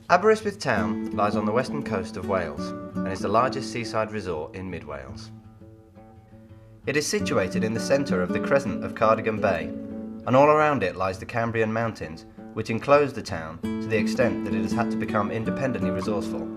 Aberystwyth town lies on the western coast of Wales and is the largest seaside resort in mid-Wales. It is situated in the centre of the crescent of Cardigan Bay, and all around it lies the Cambrian Mountains, which enclose the town to the extent that it has had to become independently resourceful.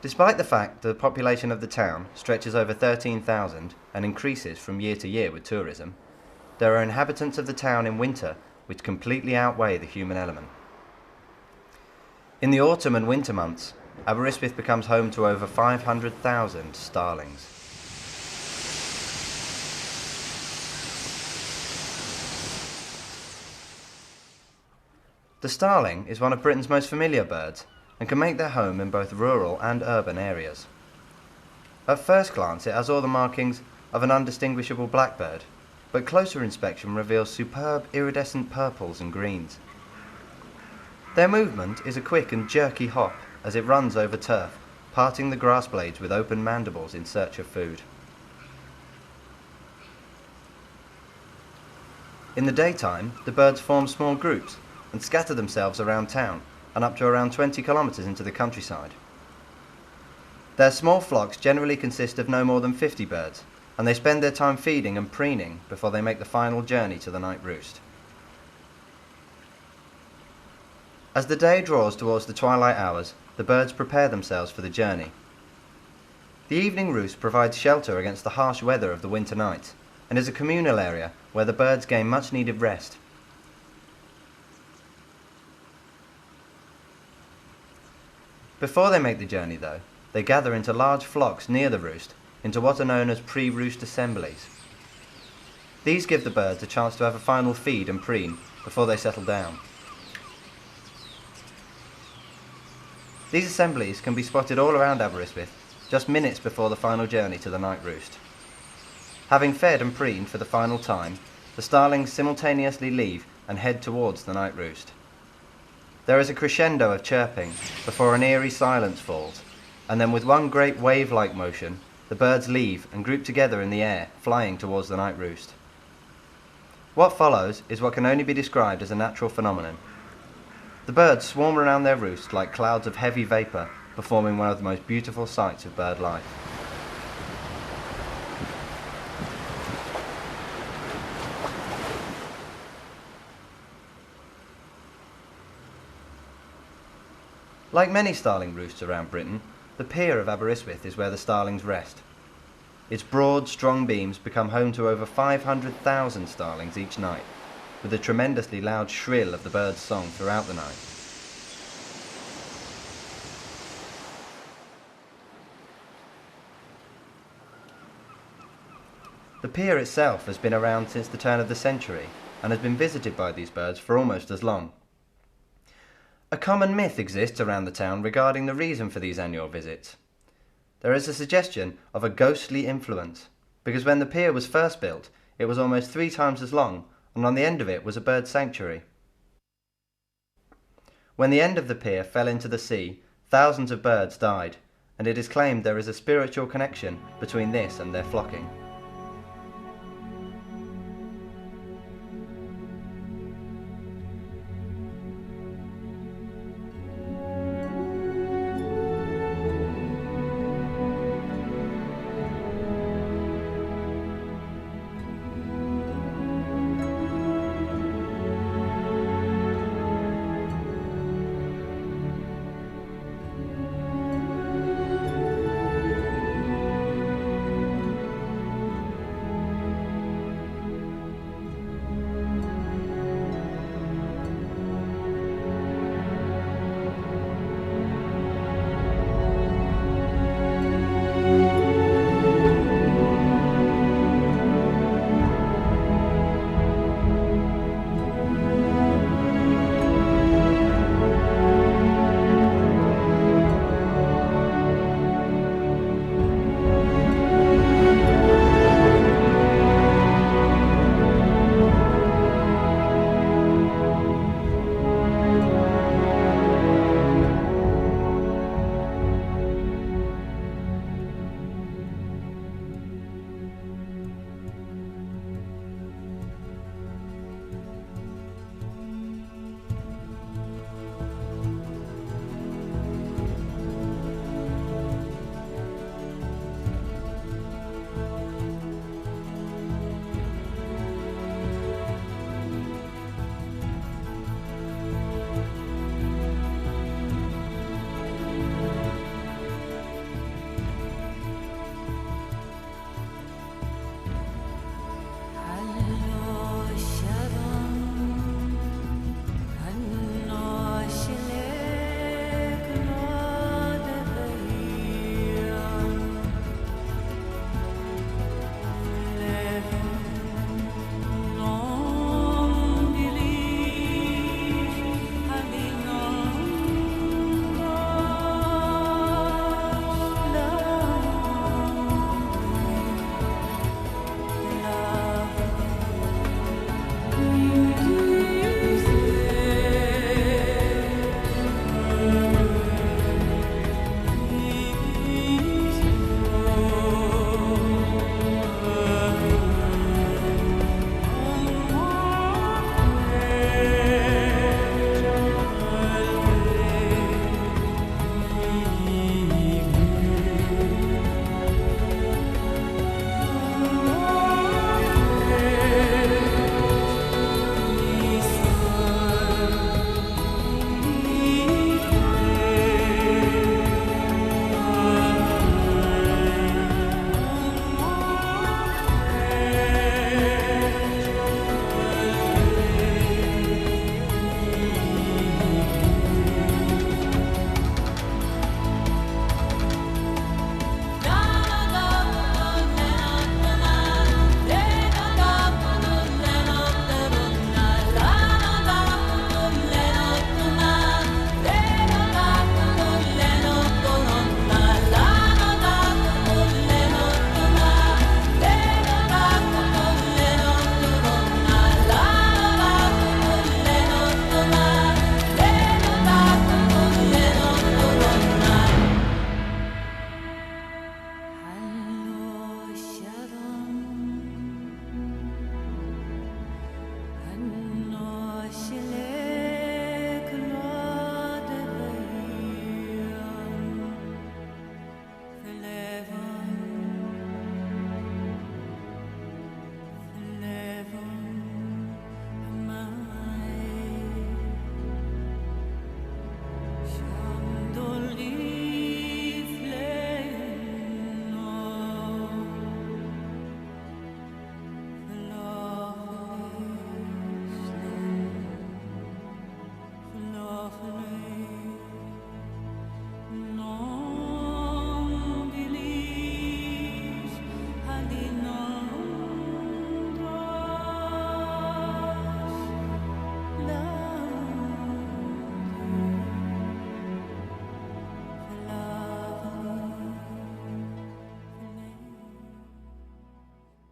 Despite the fact that the population of the town stretches over 13,000 and increases from year to year with tourism, there are inhabitants of the town in winter which completely outweigh the human element. In the autumn and winter months, Aberystwyth becomes home to over 500,000 starlings. The starling is one of Britain's most familiar birds and can make their home in both rural and urban areas. At first glance it has all the markings of an undistinguishable blackbird, but closer inspection reveals superb iridescent purples and greens. Their movement is a quick and jerky hop as it runs over turf, parting the grass blades with open mandibles in search of food. In the daytime, the birds form small groups and scatter themselves around town and up to around 20 kilometres into the countryside. Their small flocks generally consist of no more than 50 birds, and they spend their time feeding and preening before they make the final journey to the night roost. As the day draws towards the twilight hours, the birds prepare themselves for the journey. The evening roost provides shelter against the harsh weather of the winter night, and is a communal area where the birds gain much needed rest. Before they make the journey though, they gather into large flocks near the roost, into what are known as pre-roost assemblies. These give the birds a chance to have a final feed and preen before they settle down. These assemblies can be spotted all around Aberystwyth, just minutes before the final journey to the night roost. Having fed and preened for the final time, the starlings simultaneously leave and head towards the night roost. There is a crescendo of chirping before an eerie silence falls, and then with one great wave-like motion, the birds leave and group together in the air, flying towards the night roost. What follows is what can only be described as a natural phenomenon. The birds swarm around their roost like clouds of heavy vapour, performing one of the most beautiful sights of bird life. Like many starling roosts around Britain, the pier of Aberystwyth is where the starlings rest. Its broad, strong beams become home to over 500,000 starlings each night, with a tremendously loud shrill of the bird's song throughout the night. The pier itself has been around since the turn of the century and has been visited by these birds for almost as long. A common myth exists around the town regarding the reason for these annual visits. There is a suggestion of a ghostly influence, because when the pier was first built, it was almost 3 times as long, and on the end of it was a bird sanctuary. When the end of the pier fell into the sea, thousands of birds died, and it is claimed there is a spiritual connection between this and their flocking.